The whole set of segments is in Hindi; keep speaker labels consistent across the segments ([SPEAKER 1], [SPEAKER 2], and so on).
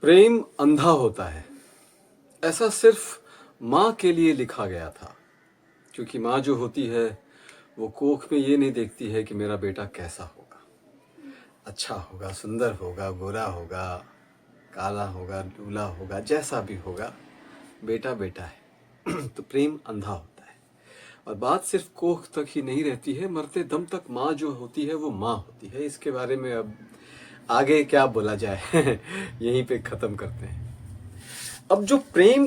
[SPEAKER 1] प्रेम अंधा होता है, ऐसा सिर्फ माँ के लिए लिखा गया था। क्योंकि माँ जो होती है वो कोख में ये नहीं देखती है कि मेरा बेटा कैसा होगा, अच्छा होगा, सुंदर होगा, गोरा होगा, काला होगा, लूला होगा, जैसा भी होगा, बेटा बेटा है। तो प्रेम अंधा होता है। और बात सिर्फ कोख तक ही नहीं रहती है, मरते दम तक माँ जो होती है वो माँ होती है। इसके बारे में अब आगे क्या बोला जाए यहीं पे खत्म करते हैं। अब जो प्रेम,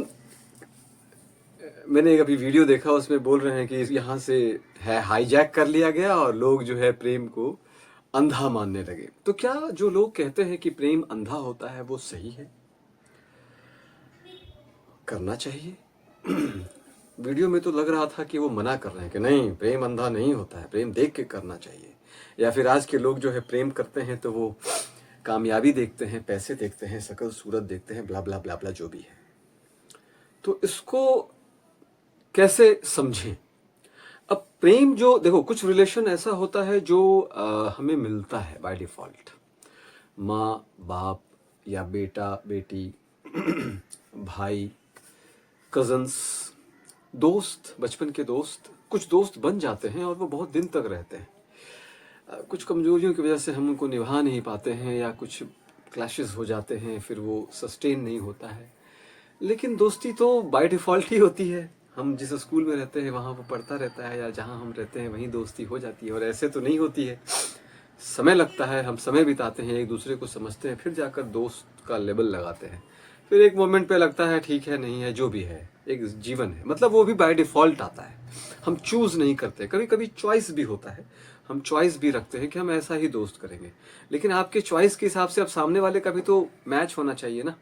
[SPEAKER 1] मैंने एक अभी वीडियो देखा, उसमें बोल रहे हैं कि यहाँ से है हाईजैक कर लिया गया और लोग जो है प्रेम को अंधा मानने लगे। तो क्या जो लोग कहते हैं कि प्रेम अंधा होता है वो सही है? करना चाहिए? वीडियो में तो लग रहा था कि वो मना कर रहे हैं कि नहीं, प्रेम अंधा नहीं होता है, प्रेम देख के करना चाहिए। या फिर आज के लोग जो है प्रेम करते हैं तो वो कामयाबी देखते हैं, पैसे देखते हैं, शकल सूरत देखते हैं, ब्ला ब्ला ब्ला ब्ला जो भी है। तो इसको कैसे समझें? अब प्रेम जो देखो, कुछ रिलेशन ऐसा होता है जो हमें मिलता है बाय डिफॉल्ट। माँ बाप या बेटा बेटी, भाई, कजन्स, दोस्त, बचपन के दोस्त। कुछ दोस्त बन जाते हैं और वो बहुत दिन तक रहते हैं। कुछ कमजोरियों की वजह से हम उनको निभा नहीं पाते हैं या कुछ क्लैशेस हो जाते हैं, फिर वो सस्टेन नहीं होता है। लेकिन दोस्ती तो बाय डिफॉल्ट ही होती है। हम जिस स्कूल में रहते हैं वहाँ वो पढ़ता रहता है, या जहाँ हम रहते हैं वहीं दोस्ती हो जाती है। और ऐसे तो नहीं होती है, समय लगता है, हम समय बिताते हैं, एक दूसरे को समझते हैं, फिर जाकर दोस्त का लेबल लगाते हैं। फिर एक मोमेंट पे लगता है ठीक है, नहीं है, जो भी है, एक जीवन है। मतलब वो भी बाय डिफॉल्ट आता है, हम चूज नहीं करते। कभी कभी चॉइस भी होता है, हम चॉइस भी रखते हैं कि हम ऐसा ही दोस्त करेंगे। लेकिन आपके चॉइस के हिसाब से अब सामने वाले का भी तो मैच होना चाहिए ना,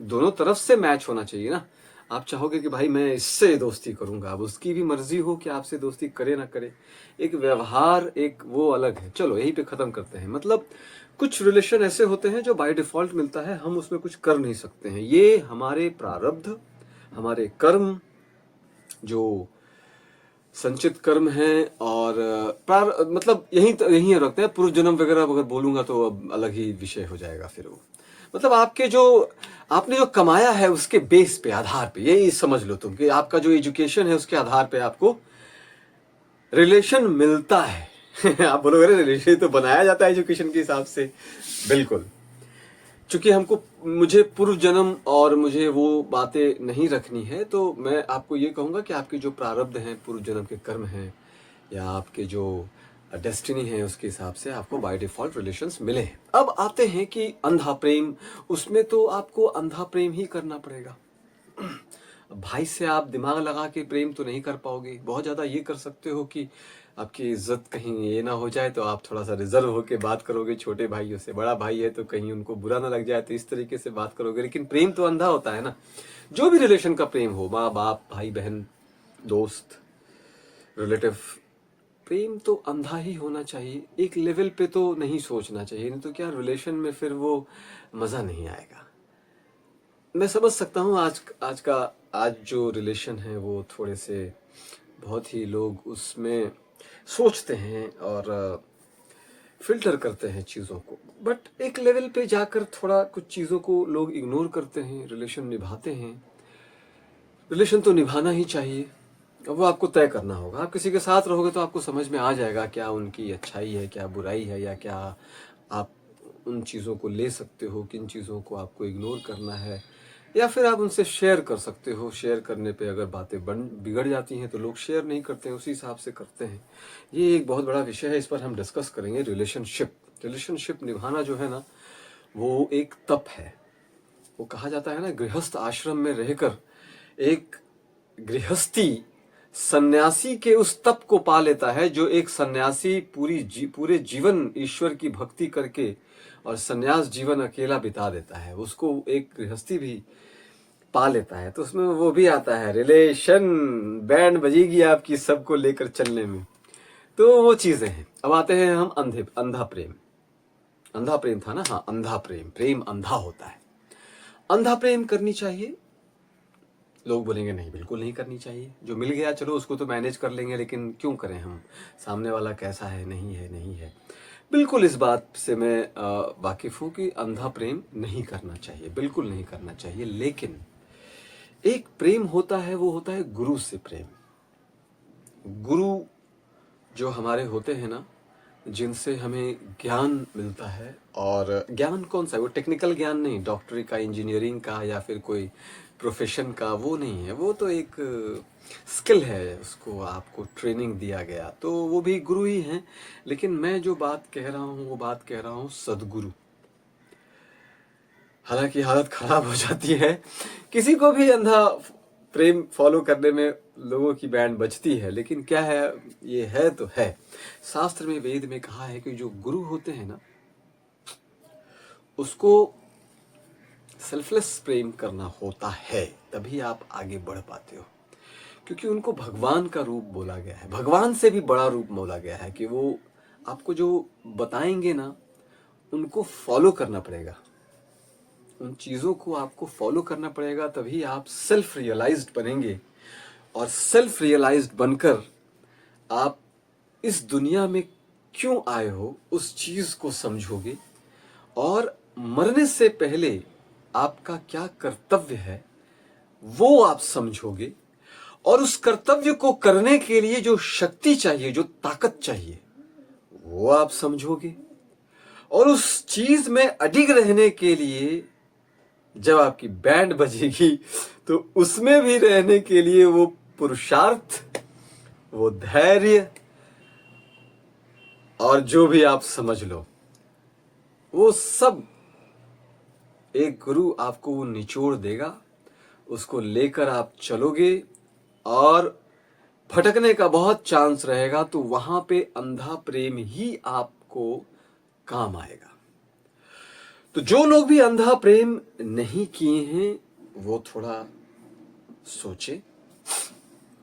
[SPEAKER 1] दोनों तरफ से मैच होना चाहिए ना। आप चाहोगे कि भाई मैं इससे दोस्ती करूंगा, अब उसकी भी मर्जी हो कि आपसे दोस्ती करे ना करे। एक व्यवहार, एक वो अलग है। चलो यहीं पे खत्म करते हैं। मतलब कुछ रिलेशन ऐसे होते हैं जो बाय डिफॉल्ट मिलता है, हम उसमें कुछ कर नहीं सकते हैं। ये हमारे प्रारब्ध, हमारे कर्म, जो संचित कर्म है। और मतलब यही रखते हैं। पूर्व जन्म वगैरह अगर बोलूंगा तो अब अलग ही विषय हो जाएगा फिर वो। मतलब आपके जो आपने जो कमाया है उसके बेस पे, आधार पे, यही समझ लो तुम कि आपका जो एजुकेशन है उसके आधार पे आपको रिलेशन मिलता है। आप बोलोगे अरे रिलेशन तो बनाया जाता है एजुकेशन के हिसाब से। बिल्कुल। चूंकि मुझे पूर्व जन्म और मुझे वो बातें नहीं रखनी है, तो मैं आपको ये कहूंगा कि आपके जो प्रारब्ध हैं, पूर्व जन्म के कर्म हैं, या आपके जो डेस्टिनी है, उसके हिसाब से आपको बाय डिफॉल्ट रिलेशंस मिले हैं। अब आते हैं कि अंधा प्रेम, उसमें तो आपको अंधा प्रेम ही करना पड़ेगा। भाई से आप दिमाग लगा के प्रेम तो नहीं कर पाओगे। बहुत ज्यादा ये कर सकते हो कि आपकी इज्जत कहीं ये ना हो जाए तो आप थोड़ा सा रिजर्व होके बात करोगे छोटे भाइयों से। बड़ा भाई है तो कहीं उनको बुरा ना लग जाए तो इस तरीके से बात करोगे। लेकिन प्रेम तो अंधा होता है ना। जो भी रिलेशन का प्रेम हो, माँ बाप, भाई बहन, दोस्त, रिलेटिव, प्रेम तो अंधा ही होना चाहिए। एक लेवल पे तो नहीं सोचना चाहिए, नहीं तो क्या रिलेशन में फिर वो मजा नहीं आएगा। मैं समझ सकता हूँ आज जो रिलेशन है वो थोड़े से, बहुत ही लोग उसमें सोचते हैं और फिल्टर करते हैं चीज़ों को। बट एक लेवल पे जाकर थोड़ा कुछ चीज़ों को लोग इग्नोर करते हैं, रिलेशन निभाते हैं। रिलेशन तो निभाना ही चाहिए। अब वो आपको तय करना होगा। आप किसी के साथ रहोगे तो आपको समझ में आ जाएगा क्या उनकी अच्छाई है, क्या बुराई है, या क्या आप उन चीज़ों को ले सकते हो, किन चीज़ों को आपको इग्नोर करना है। या फिर आप उनसे शेयर कर सकते हो। शेयर करने पे अगर बातें बिगड़ जाती हैं तो लोग शेयर नहीं करते हैं, उसी हिसाब से करते हैं। ये एक बहुत बड़ा विषय है, इस पर हम डिस्कस करेंगे। रिलेशनशिप निभाना जो है ना, वो एक तप है। वो कहा जाता है ना, गृहस्थ आश्रम में रहकर एक गृहस्थी सन्यासी के उस तप को पा लेता है जो एक सन्यासी पूरे जीवन ईश्वर की भक्ति करके और सन्यास जीवन अकेला बिता देता है, उसको एक गृहस्थी भी पा लेता है। तो उसमें वो भी आता है, रिलेशन बैंड बजेगी आपकी सबको लेकर चलने में। तो वो चीजें हैं। अब आते हैं हम अंधा प्रेम। अंधा प्रेम था ना, हाँ, अंधा प्रेम। प्रेम अंधा होता है। अंधा प्रेम करनी चाहिए? लोग बोलेंगे नहीं, बिल्कुल नहीं करनी चाहिए। जो मिल गया चलो उसको तो मैनेज कर लेंगे, लेकिन क्यों करें हम, सामने वाला कैसा है, नहीं है, नहीं है। बिल्कुल इस बात से मैं वाकिफ हूं कि अंधा प्रेम नहीं करना चाहिए, बिल्कुल नहीं करना चाहिए। लेकिन एक प्रेम होता है, वो होता है गुरु से प्रेम। गुरु जो हमारे होते हैं ना, जिनसे हमें ज्ञान मिलता है, और ज्ञान कौन सा है, वो टेक्निकल ज्ञान नहीं, डॉक्टरी का, इंजीनियरिंग का, या फिर कोई प्रोफेशन का, वो नहीं है। वो तो एक स्किल है, उसको आपको ट्रेनिंग दिया गया, तो वो भी गुरु ही हैं। लेकिन मैं जो बात कह रहा हूँ, वो बात कह रहा हूँ सदगुरु। हालांकि हालत खराब हो जाती है, किसी को भी अंधा प्रेम फॉलो करने में लोगों की बैंड बजती है, लेकिन क्या है, ये है तो है। शास्त्र में, वेद में कहा है कि जो गुरु होते हैं ना, उसको सेल्फलेस प्रेम करना होता है, तभी आप आगे बढ़ पाते हो। क्योंकि उनको भगवान का रूप बोला गया है, भगवान से भी बड़ा रूप बोला गया है, कि वो आपको जो बताएंगे ना, उनको फॉलो करना पड़ेगा, उन चीज़ों को आपको फॉलो करना पड़ेगा, तभी आप सेल्फ रियलाइज्ड बनेंगे। और सेल्फ रियलाइज्ड बनकर आप इस दुनिया में क्यों आए हो, उस चीज़ को समझोगे, और मरने से पहले आपका क्या कर्तव्य है वो आप समझोगे, और उस कर्तव्य को करने के लिए जो शक्ति चाहिए, जो ताकत चाहिए, वो आप समझोगे। और उस चीज में अडिग रहने के लिए जब आपकी बैंड बजेगी, तो उसमें भी रहने के लिए वो पुरुषार्थ, वो धैर्य, और जो भी आप समझ लो, वो सब एक गुरु आपको वो निचोड़ देगा, उसको लेकर आप चलोगे, और भटकने का बहुत चांस रहेगा, तो वहां पे अंधा प्रेम ही आपको काम आएगा। तो जो लोग भी अंधा प्रेम नहीं किए हैं, वो थोड़ा सोचे,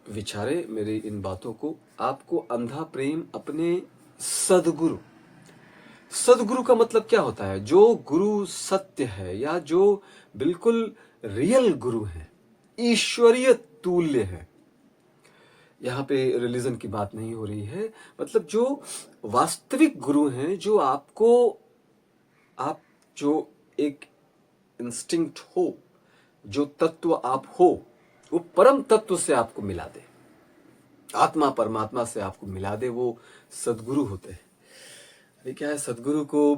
[SPEAKER 1] विचारे मेरी इन बातों को। आपको अंधा प्रेम अपने सदगुरु, सदगुरु का मतलब क्या होता है, जो गुरु सत्य है, या जो बिल्कुल रियल गुरु है, ईश्वरीय तुल्य है। यहाँ पे रिलीजन की बात नहीं हो रही है, मतलब जो वास्तविक गुरु हैं, जो आपको, आप जो एक इंस्टिंक्ट हो, जो तत्व आप हो, वो परम तत्व से आपको मिला दे, आत्मा परमात्मा से आपको मिला दे, वो सदगुरु होते हैं। ये क्या है, सदगुरु को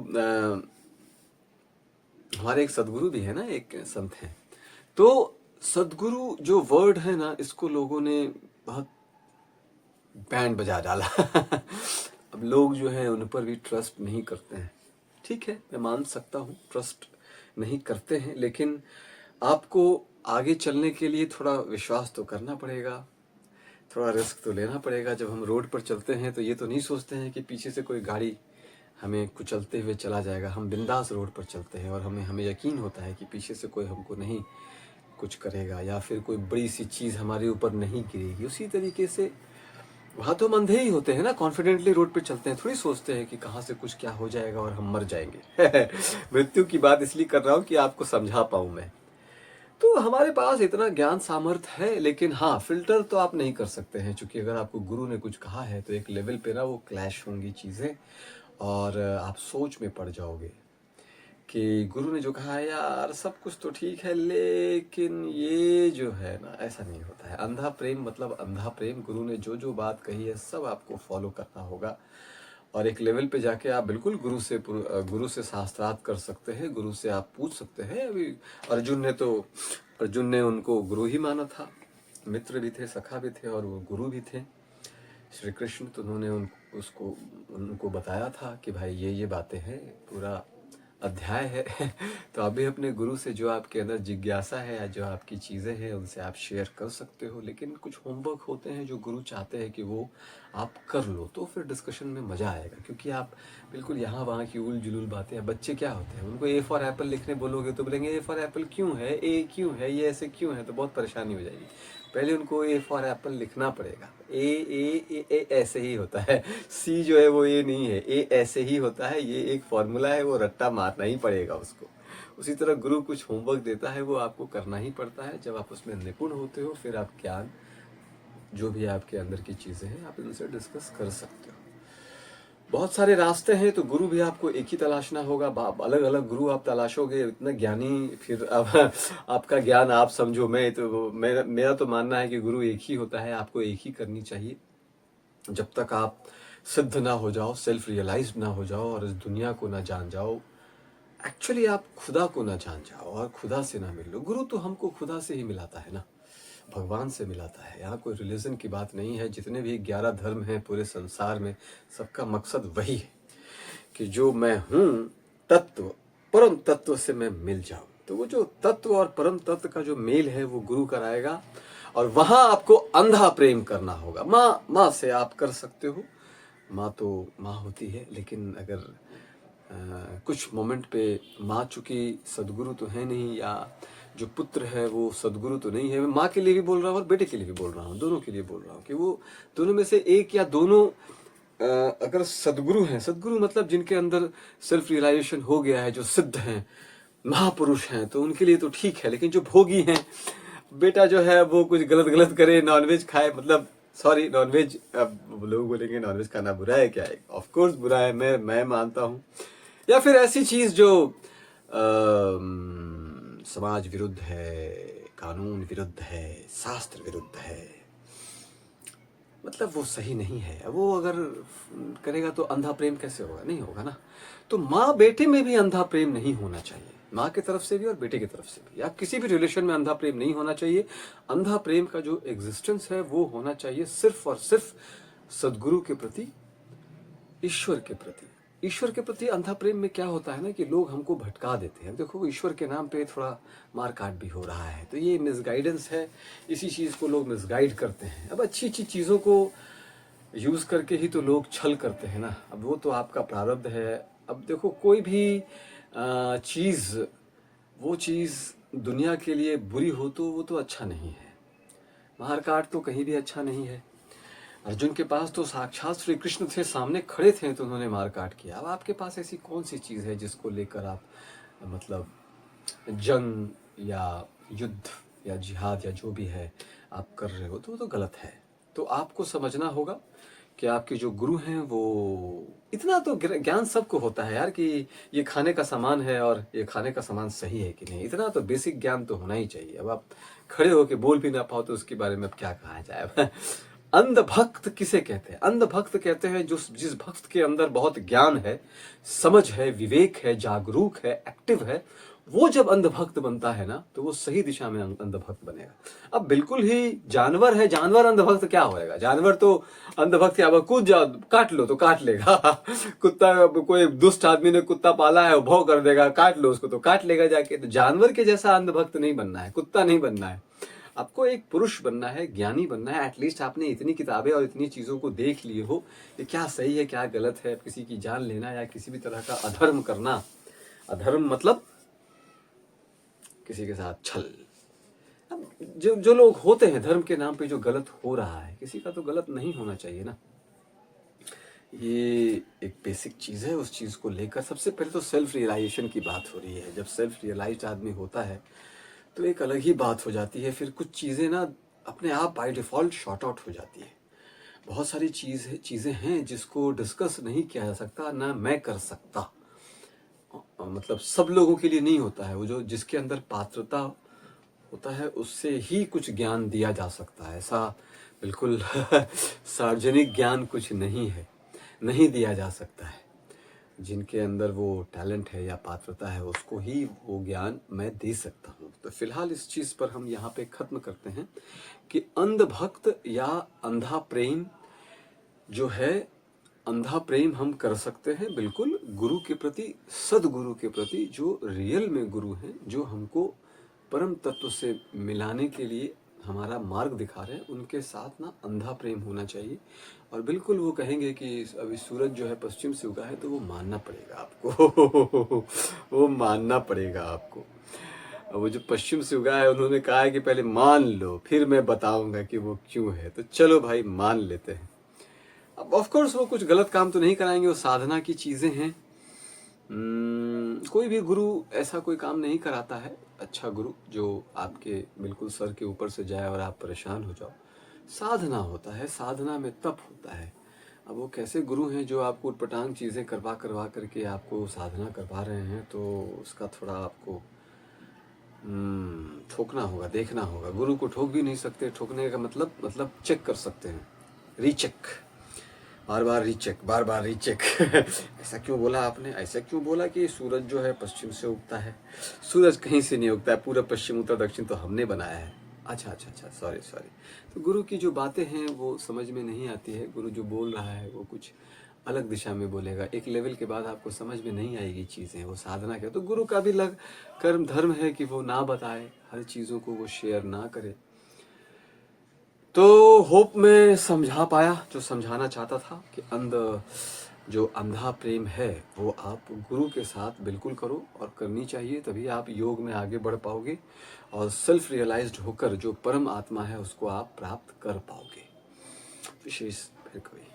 [SPEAKER 1] हमारे एक सदगुरु भी है ना, एक संत है। तो सदगुरु जो वर्ड है ना, इसको लोगों ने बहुत बैंड बजा डाला। अब लोग जो है उन पर भी ट्रस्ट नहीं करते हैं। ठीक है, मैं मान सकता हूँ ट्रस्ट नहीं करते हैं, लेकिन आपको आगे चलने के लिए थोड़ा विश्वास तो करना पड़ेगा, थोड़ा रिस्क तो लेना पड़ेगा। जब हम रोड पर चलते हैं तो ये तो नहीं सोचते हैं कि पीछे से कोई गाड़ी हमें कुचलते हुए चला जाएगा। हम बिंदास रोड पर चलते हैं, और हमें यकीन होता है कि पीछे से कोई हमको नहीं कुछ करेगा, या फिर कोई बड़ी सी चीज़ हमारे ऊपर नहीं गिरेगी। उसी तरीके से वहाँ तो हम अंधे ही होते हैं ना, कॉन्फिडेंटली रोड पे चलते हैं, थोड़ी सोचते हैं कि कहाँ से कुछ क्या हो जाएगा और हम मर जाएंगे। मृत्यु की बात इसलिए कर रहा हूँ कि आपको समझा पाऊँ मैं। तो हमारे पास इतना ज्ञान सामर्थ्य है, लेकिन हाँ, फिल्टर तो आप नहीं कर सकते हैं, क्योंकि अगर आपको गुरु ने कुछ कहा है तो एक लेवल पे ना वो क्लैश होंगी चीज़ें, और आप सोच में पड़ जाओगे कि गुरु ने जो कहा है, यार सब कुछ तो ठीक है, लेकिन ये जो है ना, ऐसा नहीं होता है। अंधा प्रेम मतलब अंधा प्रेम, गुरु ने जो जो बात कही है सब आपको फॉलो करना होगा, और एक लेवल पे जाके आप बिल्कुल गुरु से शास्त्रार्थ कर सकते हैं, गुरु से आप पूछ सकते हैं। अभी अर्जुन ने उनको गुरु ही माना था, मित्र भी थे, सखा भी थे, और वो गुरु भी थे श्री कृष्ण। तो उन्होंने उनको बताया था कि भाई ये बातें हैं, पूरा अध्याय है। तो आप भी अपने गुरु से जो आपके अंदर जिज्ञासा है, या जो आपकी चीज़ें हैं, उनसे आप शेयर कर सकते हो। लेकिन कुछ होमवर्क होते हैं जो गुरु चाहते हैं कि वो आप कर लो, तो फिर डिस्कशन में मज़ा आएगा। क्योंकि आप बिल्कुल यहाँ वहाँ की उल जुलूल बातें, बच्चे क्या होते हैं, उनको ए फॉर एप्पल लिखने बोलोगे तो बोलेंगे ए फॉर एप्पल क्यों है, ए क्यों है, ये ऐसे क्यों है, तो बहुत परेशानी हो जाएगी। पहले उनको ए फॉर एप्पल लिखना पड़ेगा। ए ऐसे ही होता है, सी जो है वो ए नहीं है, ए ऐसे ही होता है, ये एक फॉर्मूला है, वो रट्टा मारना ही पड़ेगा उसको। उसी तरह गुरु कुछ होमवर्क देता है, वो आपको करना ही पड़ता है। जब आप उसमें निपुण होते हो, फिर आप ज्ञान, जो भी आपके अंदर की चीज़ें हैं, आप इनसे डिस्कस कर सकते हो। बहुत सारे रास्ते हैं, तो गुरु भी आपको एक ही तलाशना होगा। अलग अलग गुरु आप तलाशोगे, इतना ज्ञानी, फिर अब आपका ज्ञान आप समझो। मेरा तो मानना है कि गुरु एक ही होता है, आपको एक ही करनी चाहिए। जब तक आप सिद्ध ना हो जाओ, सेल्फ रियलाइज ना हो जाओ और इस दुनिया को ना जान जाओ, एक्चुअली आप खुदा को ना जान जाओ और खुदा से ना मिल लो। गुरु तो हमको खुदा से ही मिलाता है ना, भगवान से मिलाता है। यहाँ कोई रिलीजन की बात नहीं है। जितने भी 11 धर्म हैं पूरे संसार में, सबका मकसद वही है कि जो मैं हूँ तत्व, परम तत्व से मैं मिल जाऊं। तो वो जो तत्व और परम तत्व का जो मेल है वो गुरु कराएगा, और वहां आपको अंधा प्रेम करना होगा। माँ से आप कर सकते हो, माँ तो माँ होती है, लेकिन अगर कुछ मोमेंट पे माँ चूंकि सदगुरु तो है नहीं, या जो पुत्र है वो सदगुरु तो नहीं है। मैं माँ के लिए भी बोल रहा हूँ और बेटे के लिए भी बोल रहा हूँ, दोनों के लिए बोल रहा हूँ कि वो दोनों में से एक या दोनों अगर सदगुरु हैं, सदगुरु मतलब जिनके अंदर सेल्फ रियलाइजेशन हो गया है, जो सिद्ध हैं, महापुरुष हैं, तो उनके लिए तो ठीक है। लेकिन जो भोगी हैं, बेटा जो है वो कुछ गलत गलत करे, नॉनवेज खाए, मतलब सॉरी नॉनवेज, अब लोग बोलेंगे नॉनवेज खाना बुरा है क्या है? ऑफ कोर्स बुरा है, मैं मानता हूँ। या फिर ऐसी चीज जो समाज विरुद्ध है, कानून विरुद्ध है, शास्त्र विरुद्ध है, मतलब वो सही नहीं है। वो अगर करेगा तो अंधा प्रेम कैसे होगा? नहीं होगा ना। तो माँ बेटे में भी अंधा प्रेम नहीं होना चाहिए, माँ की तरफ से भी और बेटे की तरफ से भी, या किसी भी रिलेशन में अंधा प्रेम नहीं होना चाहिए। अंधा प्रेम का जो एग्जिस्टेंस है वो होना चाहिए सिर्फ और सिर्फ सदगुरु के प्रति, ईश्वर के प्रति। ईश्वर के प्रति अंधा प्रेम में क्या होता है ना कि लोग हमको भटका देते हैं। देखो ईश्वर के नाम पे थोड़ा मारकाट भी हो रहा है, तो ये मिसगाइडेंस है, इसी चीज को लोग मिसगाइड करते हैं। अब अच्छी अच्छी चीजों को यूज करके ही तो लोग छल करते हैं ना। अब वो तो आपका प्रारब्ध है। अब देखो कोई भी चीज, वो चीज दुनिया के लिए बुरी हो तो वो तो अच्छा नहीं है। मारकाट तो कहीं भी अच्छा नहीं है। अर्जुन के पास तो साक्षात श्री कृष्ण थे, सामने खड़े थे, तो उन्होंने मारकाट किया। अब आपके पास ऐसी कौन सी चीज है जिसको लेकर आप मतलब जंग या युद्ध या जिहाद या जो भी है आप कर रहे हो, तो वो तो गलत है। तो आपको समझना होगा कि आपके जो गुरु हैं वो, इतना तो ज्ञान सबको होता है यार कि ये खाने का सामान है और ये खाने का सामान सही है कि नहीं, इतना तो बेसिक ज्ञान तो होना ही चाहिए। अब आप खड़े होके बोल भी ना पाओ तो उसके बारे में अब क्या कहा जाए। अंध भक्त किसे कहते हैं? अंध भक्त कहते हैं जिस भक्त के अंदर बहुत ज्ञान है, समझ है, विवेक है, जागरूक है, एक्टिव है। वो जब अंध भक्त बनता है ना, तो वो सही दिशा में अंध भक्त बनेगा। अब बिल्कुल ही जानवर है, जानवर अंध भक्त क्या होएगा? जानवर तो अंध भक्त क्या, कूद जाओ काट लो तो काट लेगा। कुत्ता, कोई दुष्ट आदमी ने कुत्ता पाला है, वो भौं कर देगा, काट लो उसको तो काट लेगा जाके। तो जानवर के जैसा अंध भक्त नहीं बनना है, कुत्ता नहीं बनना है। आपको एक पुरुष बनना है, ज्ञानी बनना है। एटलीस्ट आपने इतनी किताबें और इतनी चीजों को देख लिए हो कि क्या सही है क्या गलत है। किसी की जान लेना या किसी भी तरह का अधर्म करना, अधर्म मतलब किसी के साथ छल। अब जो लोग होते हैं धर्म के नाम पे, जो गलत हो रहा है, किसी का तो गलत नहीं होना चाहिए ना। ये एक बेसिक चीज है। उस चीज को लेकर सबसे पहले तो सेल्फ रियलाइजेशन की बात हो रही है। जब सेल्फ रियलाइज्ड आदमी होता है तो एक अलग ही बात हो जाती है। फिर कुछ चीजें ना अपने आप बाय डिफॉल्ट शॉर्ट आउट हो जाती है। बहुत सारी चीजें हैं जिसको डिस्कस नहीं किया जा सकता, ना मैं कर सकता। मतलब सब लोगों के लिए नहीं होता है। वो जो जिसके अंदर पात्रता होता है उससे ही कुछ ज्ञान दिया जा सकता है। ऐसा बिल्कुल सार्वजनिक ज्ञान कुछ नहीं है, नहीं दिया जा सकता है। जिनके अंदर वो टैलेंट है या पात्रता है उसको ही वो ज्ञान मैं दे सकता हूँ। तो फिलहाल इस चीज पर हम यहाँ पे खत्म करते हैं कि अंध भक्त या अंधा प्रेम जो है, अंधा प्रेम हम कर सकते हैं बिल्कुल गुरु के प्रति, सदगुरु के प्रति, जो रियल में गुरु हैं, जो हमको परम तत्व से मिलाने के लिए हमारा मार्ग दिखा रहे हैं। उनके साथ ना अंधा प्रेम होना चाहिए। और बिल्कुल वो कहेंगे कि अभी सूरज जो है पश्चिम से उगा है, तो वो मानना पड़ेगा आपको। वो मानना पड़ेगा आपको। वो जो पश्चिम से उगा है, उन्होंने कहा है कि पहले मान लो फिर मैं बताऊंगा कि वो क्यों है। तो चलो भाई मान लेते हैं। अब ऑफ कोर्स वो कुछ गलत काम तो नहीं कराएंगे, वो साधना की चीजें हैं। कोई भी गुरु ऐसा कोई काम नहीं कराता है, अच्छा गुरु जो आपके बिल्कुल सर के ऊपर से जाए और आप परेशान हो जाओ। साधना होता है, साधना में तप होता है। अब वो कैसे गुरु हैं जो आपको उटपटांग चीज़ें करवा करवा करके आपको साधना करवा रहे हैं, तो उसका थोड़ा आपको ठोकना होगा, देखना होगा। गुरु को ठोक भी नहीं सकते, ठोकने का मतलब चेक कर सकते हैं, रीचेक, बार बार रीचेक, बार बार रीचेक। ऐसा क्यों बोला आपने, ऐसा क्यों बोला कि सूरज जो है पश्चिम से उगता है? सूरज कहीं से नहीं उगता है, पूरा पश्चिम उत्तर दक्षिण तो हमने बनाया है। अच्छा अच्छा अच्छा, सॉरी सॉरी। तो गुरु की जो बातें हैं वो समझ में नहीं आती है। गुरु जो बोल रहा है वो कुछ अलग दिशा में बोलेगा, एक लेवल के बाद आपको समझ में नहीं आएगी चीज़ें, वो साधना क्या। तो गुरु का भी लग कर्म धर्म है कि वो ना बताए, हर चीज़ों को वो शेयर ना करे। तो होप में समझा पाया जो समझाना चाहता था कि जो अंधा प्रेम है वो आप गुरु के साथ बिल्कुल करो, और करनी चाहिए, तभी आप योग में आगे बढ़ पाओगे और सेल्फ रियलाइज्ड होकर जो परम आत्मा है उसको आप प्राप्त कर पाओगे। विशेष फिर कभी।